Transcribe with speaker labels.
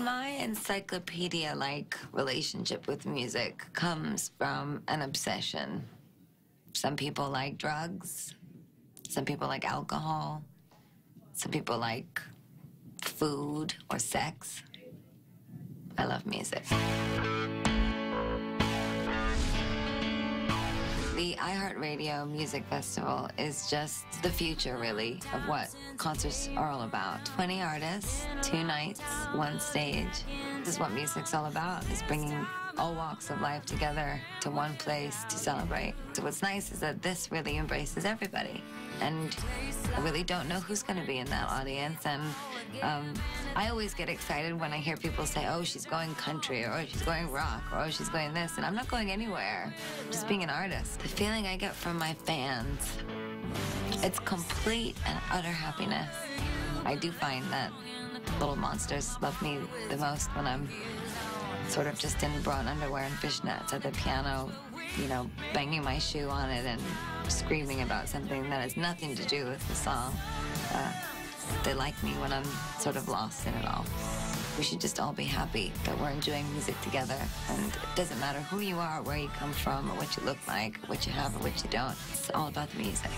Speaker 1: My encyclopedia-like relationship with music comes from an obsession. Some people like drugs. Some people like alcohol. Some people like food or sex. I love music. The iHeartRadio Music Festival is just the future, really, of what concerts are all about. 20 artists, 2 nights, 1 stage. This is what music's all about, is bringing all walks of life together to one place to celebrate. So what's nice is that this really embraces everybody. And I really don't know who's going to be in that audience. And I always get excited when I hear people say, oh, she's going country, or oh, she's going rock, or oh, she's going this. And I'm not going anywhere. I'm just being an artist. The feeling I get from my fans, it's complete and utter happiness. I do find that little monsters love me the most when I'm sort of just in bra and underwear and fishnets at the piano, you know, banging my shoe on it and screaming about something that has nothing to do with the song. They like me when I'm sort of lost in it all. We should just all be happy that we're enjoying music together. And it doesn't matter who you are, where you come from, or what you look like, or what you have or what you don't. It's all about the music.